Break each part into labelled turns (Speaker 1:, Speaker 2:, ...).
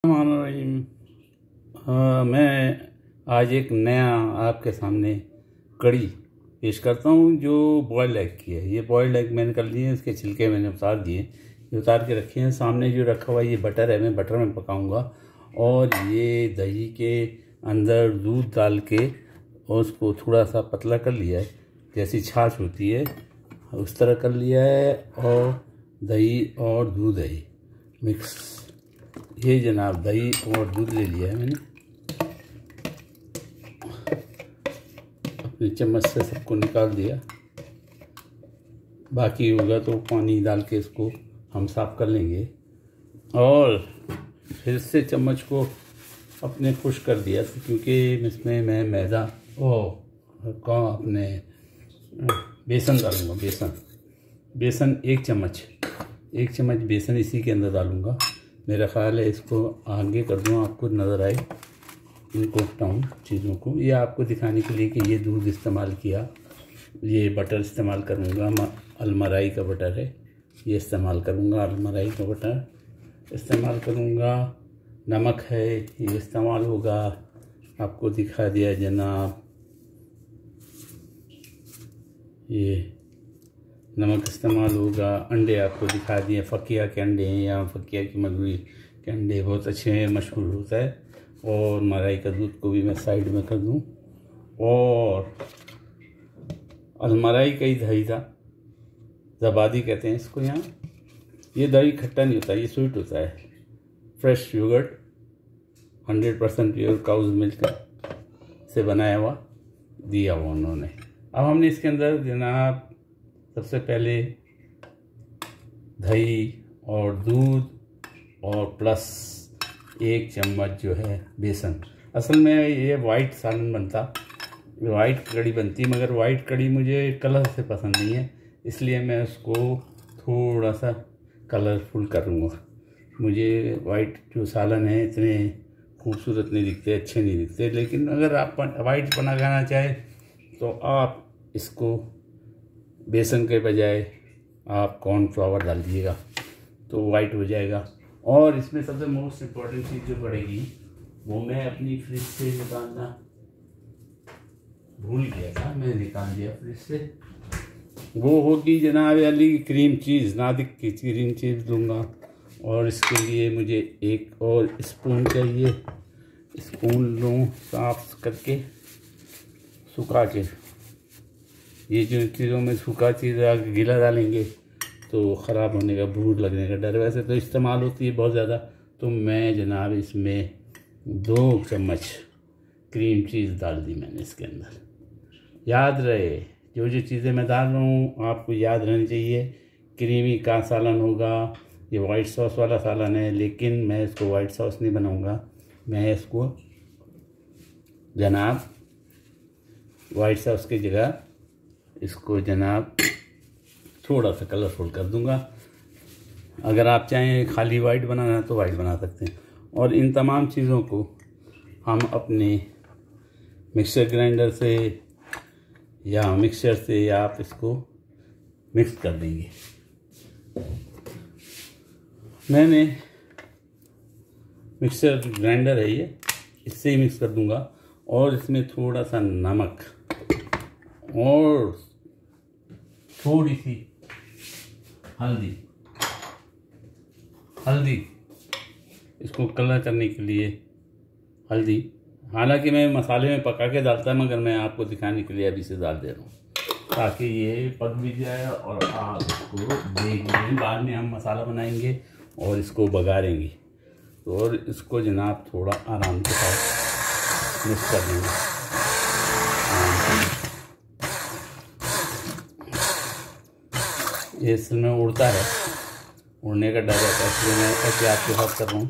Speaker 1: रहीम। हाँ, मैं आज एक नया आपके सामने कड़ी पेश करता हूँ जो बॉयल्ड एग की है। ये बॉयल्ड एग मैंने कर लिए हैं, इसके छिलके मैंने उतार दिए, ये उतार के रखे हैं। सामने जो रखा हुआ है ये बटर है, मैं बटर में पकाऊंगा। और ये दही के अंदर दूध डाल के और उसको थोड़ा सा पतला कर लिया है, जैसी छाछ होती है उस तरह कर लिया है। और दही और दूध है मिक्स, ये जनाब दही और दूध ले लिया है मैंने। अपने चम्मच से सबको निकाल दिया, बाकी होगा तो पानी डाल के इसको हम साफ कर लेंगे। और फिर से चम्मच को अपने खुश कर दिया क्योंकि इसमें मैं मैदा अपने बेसन डालूँगा। बेसन एक चम्मच बेसन इसी के अंदर डालूँगा। मेरा ख़्याल है इसको आगे कर दूँ, आपको नज़र आए इनको हटाऊँ चीज़ों को। ये आपको दिखाने के लिए कि ये दूध इस्तेमाल किया। ये बटर इस्तेमाल करूँगा, अलमराई का बटर है, ये इस्तेमाल करूँगा। अलमराई का बटर इस्तेमाल करूँगा। नमक है ये इस्तेमाल होगा, आपको दिखा दिया जनाब। ये नमक इस्तेमाल होगा। अंडे आपको दिखा दिए, फ़किया के अंडे हैं या फ़किया की मगवी के अंडे बहुत अच्छे हैं, मशहूर होता है। और मलाई का दूध को भी मैं साइड में कर दूं। और अलमराई का ही दही था, ज़बादी कहते हैं इसको यहाँ। ये दही खट्टा नहीं होता, ये स्वीट होता है। Fresh yogurt 100% pure cow's milk से बनाया हुआ दिया हुआ उन्होंने। अब हमने इसके अंदर जनाब सबसे पहले दही और दूध और प्लस 1 चम्मच जो है बेसन। असल में ये वाइट सालन बनता, वाइट कड़ी बनती, मगर वाइट कड़ी मुझे कलर से पसंद नहीं है, इसलिए मैं उसको थोड़ा सा कलरफुल करूँगा। मुझे वाइट जो सालन है इतने खूबसूरत नहीं दिखते, अच्छे नहीं दिखते। लेकिन अगर आप वाइट बनाना चाहें तो आप इसको बेसन के बजाय आप कॉर्नफ्लावर डाल दीजिएगा तो वाइट हो जाएगा। और इसमें सबसे मोस्ट इम्पॉर्टेंट चीज़ जो पड़ेगी वो मैं अपनी फ्रिज से निकालना भूल गया था, मैं निकाल दिया फ्रिज से। वो होगी जनाब अली क्रीम चीज़, नादिक की क्रीम चीज़ दूंगा। और इसके लिए मुझे एक और स्पून चाहिए। स्पून लूँ साफ करके, सुखा के। ये जो चीज़ों में सूखा चीज़ गीला डालेंगे तो ख़राब होने का, भूर लगने का डर वैसे तो इस्तेमाल होती है बहुत ज़्यादा। तो मैं जनाब इसमें 2 चम्मच क्रीम चीज़ डाल दी मैंने इसके अंदर। याद रहे जो जो चीज़ें मैं डाल रहा हूँ आपको याद रहनी चाहिए। क्रीमी का सालन होगा, ये वाइट सॉस वाला सालन है, लेकिन मैं इसको वाइट सॉस नहीं बनाऊँगा। मैं इसको जनाब वाइट सॉस की जगह इसको जनाब थोड़ा सा कलरफुल कर दूंगा। अगर आप चाहें खाली वाइट बनाना है तो वाइट बना सकते हैं। और इन तमाम चीज़ों को हम अपने मिक्सर ग्राइंडर से या मिक्सर से या आप इसको मिक्स कर देंगे। मैंने मिक्सर ग्राइंडर है ये, इससे ही मिक्स कर दूंगा। और इसमें थोड़ा सा नमक और थोड़ी सी हल्दी इसको कलर करने के लिए हल्दी। हालांकि मैं मसाले में पका के डालता, मगर मैं आपको दिखाने के लिए अभी से डाल दे रहा हूँ ताकि ये पक भी जाए और आप इसको देख लें। बाद में हम मसाला बनाएंगे और इसको बघारेंगे। तो और इसको जनाब थोड़ा आराम के साथ मिक्स कर देंगे। ये असल में उड़ता है, उड़ने का डर रहता है, इसलिए मैं एहतियात के साथ कर रहा हूँ।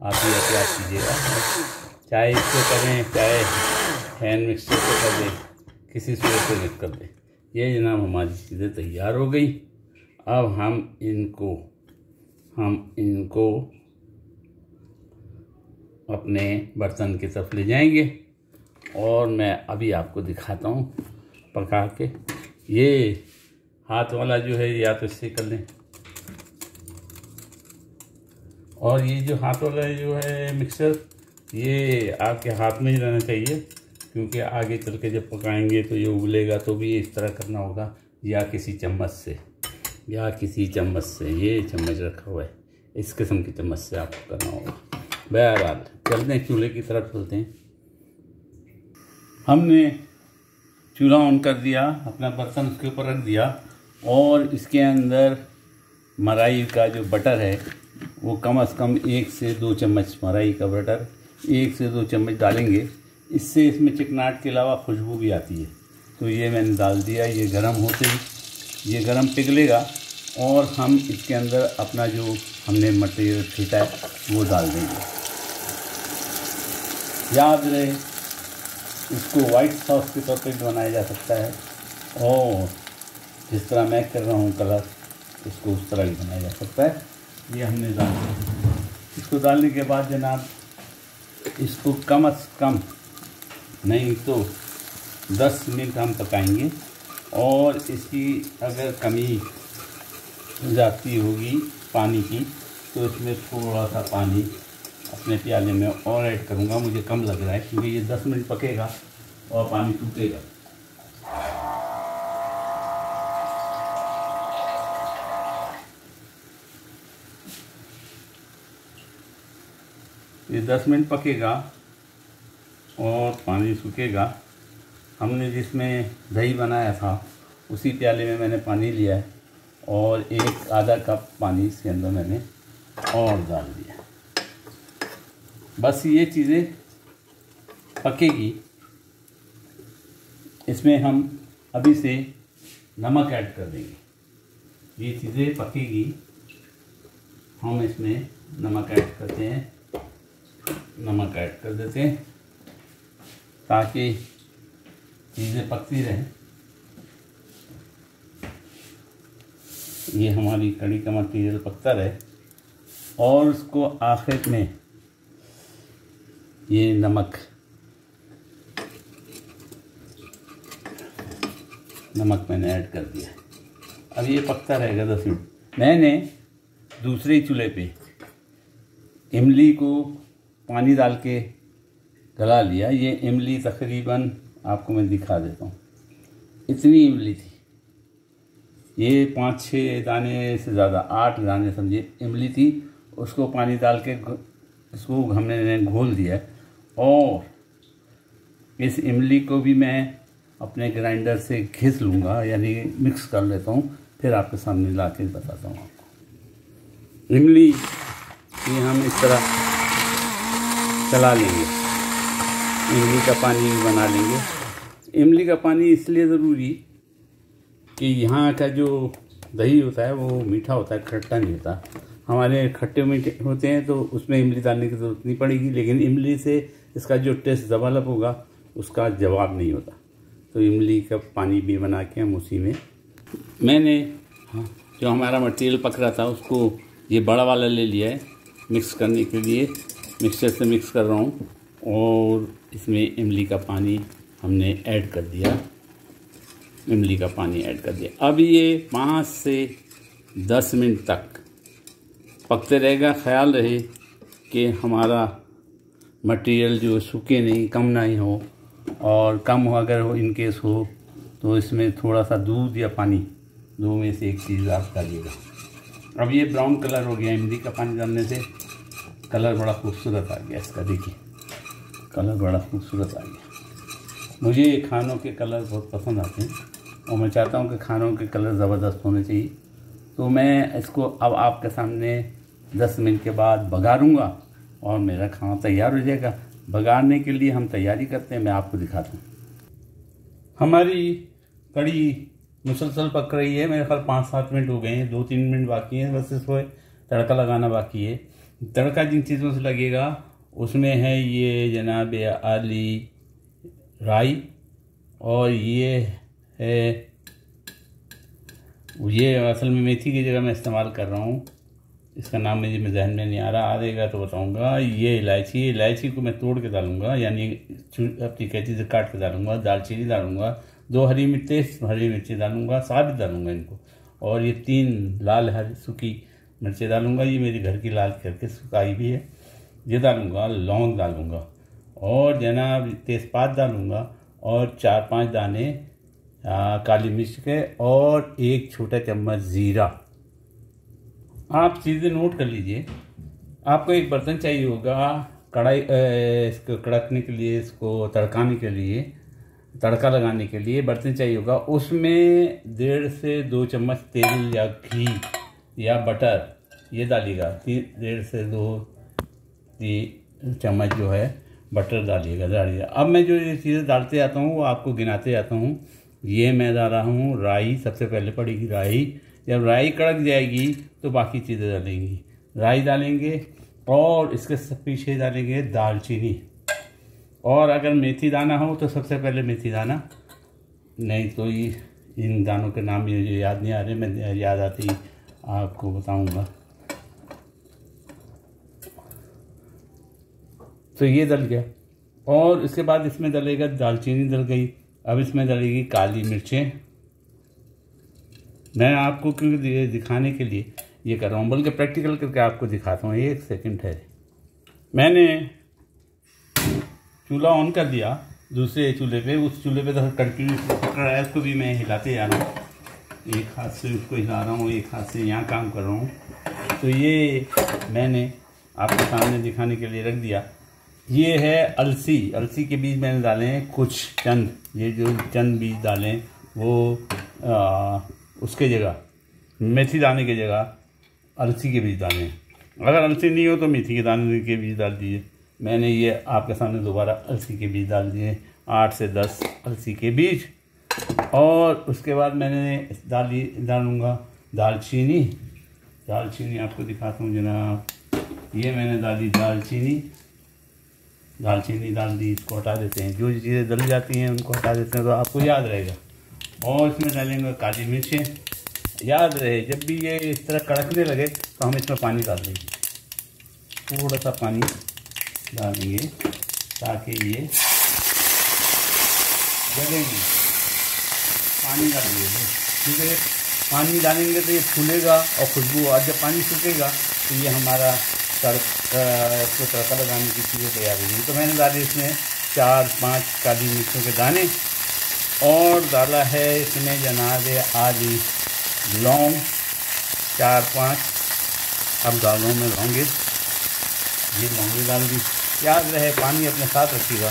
Speaker 1: आप भी एहतियात कीजिएगा, चाहे इसको करें चाहे हैंड मिक्सर से कर दें, किसी सूरत से मिक्स कर दें। ये जनाब हमारी चीज़ें तैयार हो गई। अब हम इनको अपने बर्तन की तरफ ले जाएंगे और मैं अभी आपको दिखाता हूँ पका के। ये हाथ वाला जो है या तो इससे कर लें और ये जो हाथ वाला जो है मिक्सर, ये आपके हाथ में ही रहना चाहिए, क्योंकि आगे चल के जब पकाएंगे तो ये उबलेगा तो भी इस तरह करना होगा, या किसी चम्मच से, ये चम्मच रखा हुआ है, इस किस्म की चम्मच से आपको करना होगा। बहरहाल चलते हैं चूल्हे की तरफ चलते हैं। हमने चूल्हा ऑन कर दिया, अपना बर्तन उसके ऊपर रख दिया और इसके अंदर मलाई का जो बटर है वो कम से कम 1 से 2 चम्मच मलाई का बटर 1 से 2 चम्मच डालेंगे। इससे इसमें चिकनाहट के अलावा खुशबू भी आती है। तो ये मैंने डाल दिया। ये गरम होते ही ये गरम पिघलेगा और हम इसके अंदर अपना जो हमने मटेरियल फेंटा है वो डाल देंगे। याद रहे इसको वाइट सॉस के तौर पे बनाया जा सकता है और जिस तरह मैं कर रहा हूँ कलर, इसको उस तरह भी बनाया जा सकता है। ये हमने डाल दिया। इसको डालने के बाद जनाब इसको कम से कम नहीं तो 10 मिनट हम पकाएंगे और इसकी अगर कमी जाती होगी पानी की तो इसमें थोड़ा सा पानी अपने प्याले में और ऐड करूँगा। मुझे कम लग रहा है क्योंकि ये 10 मिनट पकेगा और पानी टूटेगा। ये 10 मिनट पकेगा और पानी सूखेगा। हमने जिसमें दही बनाया था उसी प्याले में मैंने पानी लिया है और आधा कप पानी इसके अंदर मैंने और डाल दिया। बस ये चीज़ें पकेगी। इसमें हम अभी से नमक ऐड कर देंगे। ये चीज़ें पकेगी, हम इसमें नमक ऐड करते हैं, नमक ऐड कर देते हैं ताकि चीज़ें पकती रहें। ये हमारी कड़ी का मटीरियल पकता रहे और उसको आखिर में ये नमक मैंने ऐड कर दिया। अब ये पकता रहेगा 10 मिनट। मैंने दूसरे चूल्हे पे इमली को पानी डाल के गला लिया। ये इमली तकरीबन आपको मैं दिखा देता हूँ, इतनी इमली थी। ये 5-6 दाने से ज़्यादा 8 दाने समझिए इमली थी। उसको पानी डाल के इसको हमने घोल दिया और इस इमली को भी मैं अपने ग्राइंडर से घिस लूँगा, यानी मिक्स कर लेता हूँ, फिर आपके सामने ला के बताता हूँ आपको। इमली ये हम इस तरह चला लेंगे, इमली का पानी भी बना लेंगे। इमली का पानी इसलिए ज़रूरी कि यहाँ का जो दही होता है वो मीठा होता है, खट्टा नहीं होता। हमारे खट्टे मीठे होते हैं तो उसमें इमली डालने की ज़रूरत नहीं पड़ेगी, लेकिन इमली से इसका जो टेस्ट डेवलप होगा उसका जवाब नहीं होता। तो इमली का पानी भी बना के हम उसी में मैंने जो हमारा मटेरियल पक रहा था उसको ये बड़ा वाला ले लिया है मिक्स करने के लिए। मिक्सचर से मिक्स कर रहा हूँ और इसमें इमली का पानी हमने ऐड कर दिया। इमली का पानी ऐड कर दिया। अब ये 5 से 10 मिनट तक पकते रहेगा। ख्याल रहे कि हमारा मटेरियल जो सूखे नहीं, कम नहीं हो, और कम हो अगर हो इन केस हो तो इसमें थोड़ा सा दूध या पानी, दो में से एक चीज़ आप डालिएगा। अब ये ब्राउन कलर हो गया। इमली का पानी डालने से कलर बड़ा खूबसूरत आ गया इसका। देखिए कलर बड़ा खूबसूरत आ गया। मुझे खानों के कलर बहुत पसंद आते हैं और मैं चाहता हूँ कि खानों के कलर ज़बरदस्त होने चाहिए। तो मैं इसको अब आपके सामने 10 मिनट के बाद बघारूँगा और मेरा खाना तैयार हो जाएगा। बघारने के लिए हम तैयारी करते हैं, मैं आपको दिखाता हूँ। हमारी कड़ी मुसलसल पक रही है। मेरे ख्याल 5-7 मिनट हो गए हैं, 2-3 मिनट बाकी हैं बस। इसको तड़का लगाना बाकी है। तड़का जिन चीज़ों से लगेगा उसमें है ये जनाब आली राई, और ये है, ये असल में मेथी की जगह मैं इस्तेमाल कर रहा हूँ। इसका नाम मुझे जहन में नहीं आ रहा, आ जाएगा तो बताऊँगा। ये इलायची को मैं तोड़ के डालूँगा, यानी अपनी कैंची से काट के डालूँगा। दालचीनी डालूँगा, 2 हरी मिर्ची डालूँगा, साबित डालूँगा इनको। और ये 3 लाल हरी सूखी मिर्चें डालूँगा, ये मेरी घर की लाल करके सुखाई भी है, ये डालूँगा। लौंग डालूँगा और जनाब तेज़पात डालूँगा और 4-5 दाने काली मिर्च के और 1 छोटा चम्मच ज़ीरा। आप चीज़ें नोट कर लीजिए। आपको एक बर्तन चाहिए होगा कढ़ाई, इसको कड़कने के लिए, इसको तड़काने के लिए, तड़का लगाने के लिए बर्तन चाहिए होगा। उसमें 1.5 से 2 चम्मच तेल या घी या बटर ये डालिएगा। 1.5 से 2 चम्मच जो है बटर डालिएगा। अब मैं जो ये चीज़ें डालते जाता हूँ वो आपको गिनाते जाता हूँ। ये मैं डाल रहा हूँ राई, सबसे पहले पड़ेगी राई। जब राई कड़क जाएगी तो बाकी चीज़ें डालेंगी। राई डालेंगे और इसके पीछे डालेंगे दालचीनी, और अगर मेथी दाना हो तो सबसे पहले मेथी दाना, नहीं तो ये इन दानों के नाम मुझे याद नहीं आ रहे, मैं याद आते ही आपको बताऊंगा। तो ये डल गया और इसके बाद इसमें डलेगा, दालचीनी डल गई। अब इसमें डलेगी काली मिर्चें। मैं आपको क्योंकि दिखाने के लिए ये कर रहा हूँ, बल्कि प्रैक्टिकल करके आपको दिखाता हूँ। 1 सेकंड है, मैंने चूल्हा ऑन कर दिया दूसरे चूल्हे पे। उस चूल्हे पे तो कंटिन्यू पकड़ रहा है, उसको भी मैं हिलाते जा रहा हूँ। एक हाथ से उसको हिला रहा हूँ, एक हाथ से यहाँ काम कर रहा हूँ। तो ये मैंने आपके सामने दिखाने के लिए रख दिया। ये है अलसी। अलसी के बीज मैंने डाले हैं कुछ चंद, ये जो चंद बीज डालें वो उसके जगह, मेथी दाने की जगह अलसी के बीज डालें। अगर अलसी नहीं हो तो मेथी के दाने के बीज डाल दीजिए। मैंने ये आपके सामने दोबारा अलसी के बीज डाल दिए, 8 से 10 अलसी के बीज। और उसके बाद मैंने डालूँगा दालचीनी। दालचीनी आपको दिखाता हूँ जनाब। ये मैंने डाली दालचीनी डाल दी। इसको हटा देते हैं, जो चीज़ें डल जाती हैं उनको हटा देते हैं तो आपको याद रहेगा। और इसमें डालेंगे काली मिर्चें। याद रहे जब भी ये इस तरह कड़कने लगे तो हम इसमें पानी डाल देंगे, थोड़ा सा पानी डालेंगे ताकि ये जलेंगे। पानी डालेंगे क्योंकि पानी डालेंगे तो ये फूलेगा और खुशबू, और जब पानी सूखेगा तो ये हमारा इसको तड़का लगाने की चीज़ें तैयार होगी। तो मैंने डाली इसमें 4-5 काली मिर्चों के दाने और डाला है इसमें जनाब आदि लौंग 4-5। अब डाल रहा हूँ मैं लौंगे, ये लौंगे डाल दी। याद रहे पानी अपने साथ रखिएगा,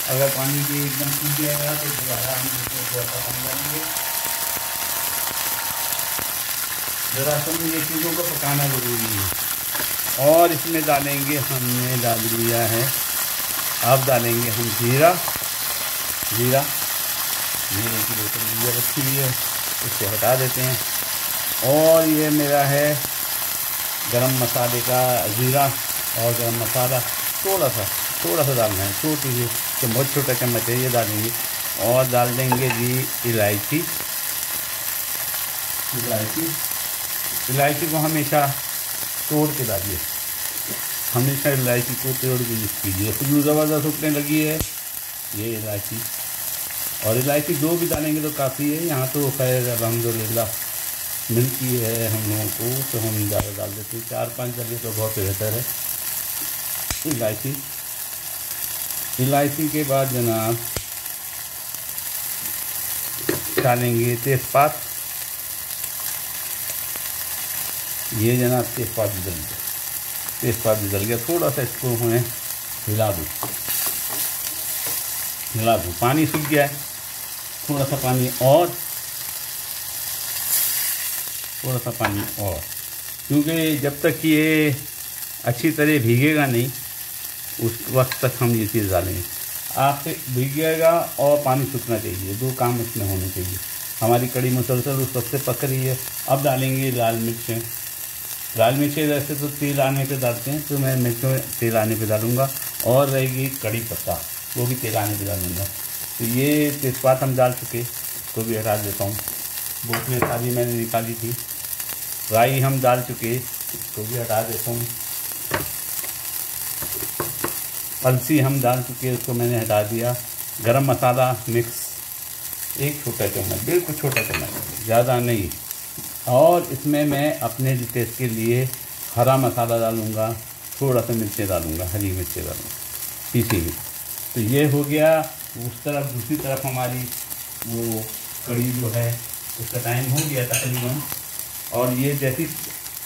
Speaker 1: अगर पानी भी एकदम सूख जाएगा तो दोबारा हम इसमें थोड़ा सा पानी डालेंगे। ज़रा सा ये चीज़ों को पकाना ज़रूरी है। और इसमें डालेंगे, हमने डाल दिया है, अब डालेंगे हम जीरा। ये की बोतल जीरा रखी हुई है, इसको हटा देते हैं। और ये मेरा है गरम मसाले का जीरा और गरम मसाला थोड़ा सा डालना है, छोटी सी तो बहुत छोटा चम्मच है, ये डालेंगे। और डाल देंगे जी इलायची। इलायची को हमेशा तोड़ के डालिए, हमेशा इलायची को तोड़ के यूज़ कीजिए। खुशबू ज़बरदस्त उठने लगी है ये इलायची, और इलायची 2 भी डालेंगे तो काफ़ी है। यहाँ तो खैर अल्हम्दुलिल्लाह मिलती है हम लोगों को, तो हम ज़्यादा डाल देते हैं। 4-5 डालिए तो बहुत बेहतर है। इलायची के बाद जनाब डालेंगे तेज़पात। ये जनाब तेज़पात भी डल गया। थोड़ा सा इसको हमें हिला दूँ, पानी सूख गया है, थोड़ा सा पानी और, क्योंकि जब तक ये अच्छी तरह भीगेगा नहीं उस वक्त तक हम ये चीज़ डालेंगे। आपसे भीगेगा और पानी सूखना चाहिए, 2 काम इसमें होने चाहिए। हमारी कड़ी मुसलसल उस वक्त से पक रही है। अब डालेंगे लाल मिर्चें वैसे तो तेल आने पे डालते हैं, तो मैं मिर्चों तेल आने पे डालूँगा। और रहेगी कड़ी पत्ता, वो भी तेल आने पे डालूँगा। तो ये तेज़पात हम डाल चुके, तो भी हटा देता हूँ, बोतलें सारी मैंने निकाली थी। राई हम डाल चुके, तो भी हटा देता हूँ। अलसी हम डाल चुके, उसको मैंने हटा दिया। गरम मसाला मिक्स 1 छोटा चम्मच, बिल्कुल छोटा चम्मच, ज़्यादा नहीं। और इसमें मैं अपने टेस्ट के लिए हरा मसाला डालूँगा, थोड़ा सा मिर्चें डालूँगा, हरी मिर्चें डालूँगा पीसी हुई। तो ये हो गया। उस तरफ दूसरी तरफ हमारी वो कड़ी जो है उसका टाइम हो गया तकरीबन, और ये जैसी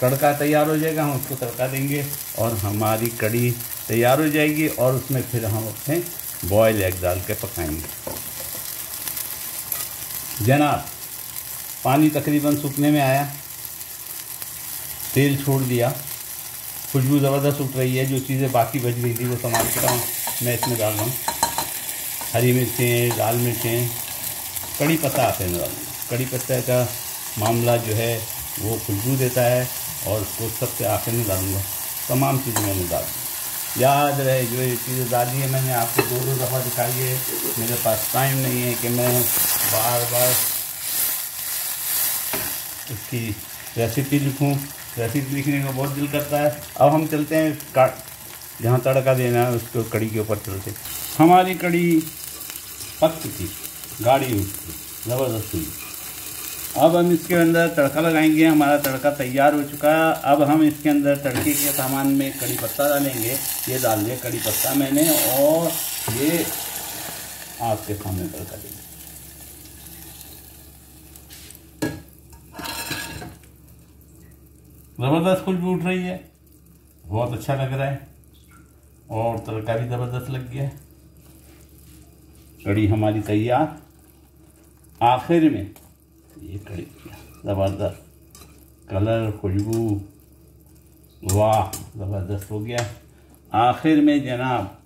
Speaker 1: तड़का तैयार हो जाएगा हम उसको तड़का देंगे और हमारी कड़ी तैयार हो जाएगी, और उसमें फिर हम अपने बॉयल एग डाल के पकाएंगे। जनाब पानी तकरीबन सूखने में आया, तेल छोड़ दिया, खुशबू ज़बरदस्त उठ रही है। जो चीज़ें बाकी बच गई थी वो सामान का मैं इसमें डाल रहा हूँ। हरी मिर्चें, लाल मिर्चें, कड़ी पत्ता आते हैं डालना। कड़ी पत्ता का मामला जो है वो खुशबू देता है, और उसको सबसे आखिर में डालूँगा। तमाम चीज़ें मैंने डाल दी। याद रहे जो ये चीज़ें डाली है मैंने आपको 2-2 दफ़ा दिखाई है। मेरे पास टाइम नहीं है कि मैं बार बार इसकी रेसिपी लिखूं। रेसिपी लिखने का बहुत दिल करता है। अब हम चलते हैं जहाँ तड़का देना है उसको कड़ी के ऊपर चलते। हमारी कड़ी पक चुकी, गाढ़ी हुई, ज़बरदस्त हुई। अब हम इसके अंदर तड़का लगाएंगे। हमारा तड़का तैयार हो चुका है। अब हम इसके अंदर तड़के के सामान में कड़ी पत्ता डालेंगे। ये डाल दिया कड़ी पत्ता मैंने, और ये आपके सामने तड़का देंगे। ज़बरदस्त खुशबू उठ रही है, बहुत अच्छा लग रहा है, और तड़का भी ज़बरदस्त लग गया है। कड़ी हमारी तैयार। आखिर में ये कड़ी ज़बरदस्त कलर, खुशबू, वाह ज़बरदस्त हो गया। आखिर में जनाब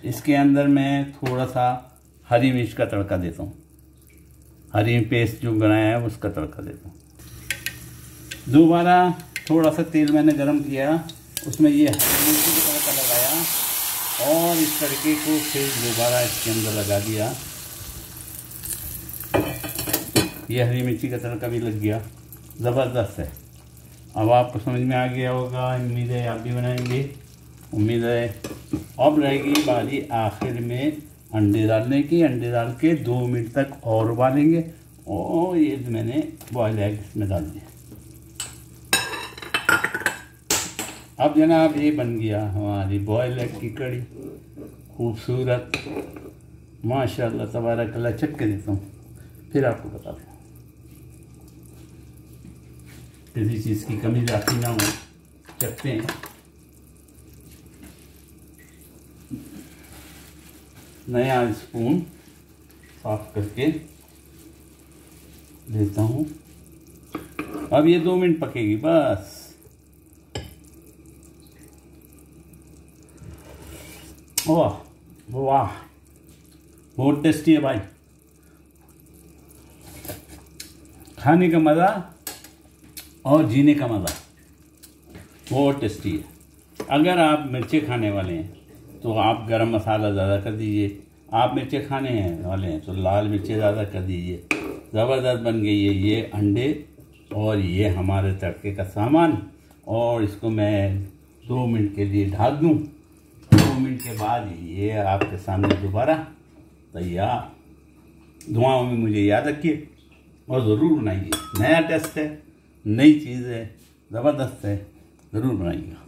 Speaker 1: इसके अंदर मैं थोड़ा सा हरी मिर्च का तड़का देता हूँ। हरी पेस्ट जो बनाया है उसका तड़का देता हूँ। दोबारा थोड़ा सा तेल मैंने गरम किया, उसमें ये हरी मिर्च का तड़का लगाया, और इस तड़के को फिर दोबारा इसके अंदर लगा दिया। ये हरी मिर्ची का तड़का भी लग गया, ज़बरदस्त है। अब आपको समझ में आ गया होगा, उम्मीद है आप भी बनाएंगे, उम्मीद है। अब रहेगी बारी आखिर में अंडे डालने की। अंडे डाल के 2 मिनट तक और उबालेंगे, और ये मैंने बॉयल एग इसमें डाल दिया। अब जनाब ये बन गया हमारी बॉयल एग की कड़ी, खूबसूरत, माशाल्लाह तबारकल्लाह। चख के देता हूँ फिर आपको बताता हूँ, किसी चीज़ की कमी जाती ना हो। चखते हैं। नया स्पून साफ करके देता हूँ। अब ये 2 मिनट पकेगी बस। वाह वाह, बहुत टेस्टी है भाई। खाने का मज़ा और जीने का मज़ा बहुत टेस्टी है। अगर आप मिर्चें खाने वाले हैं तो आप गरम मसाला ज़्यादा कर दीजिए। आप मिर्चें खाने हैं वाले हैं तो लाल मिर्चें ज़्यादा कर दीजिए। ज़बरदस्त बन गई है ये अंडे, और ये हमारे तड़के का सामान। और इसको मैं 2 मिनट के लिए ढक दूँ। 2 मिनट के बाद ये आपके सामने दोबारा तैयार। दुआओं में मुझे याद रखिए और ज़रूर बनाइए। नया टेस्ट है, नई चीज़ है, ज़बरदस्त है, ज़रूर बनाइएगा।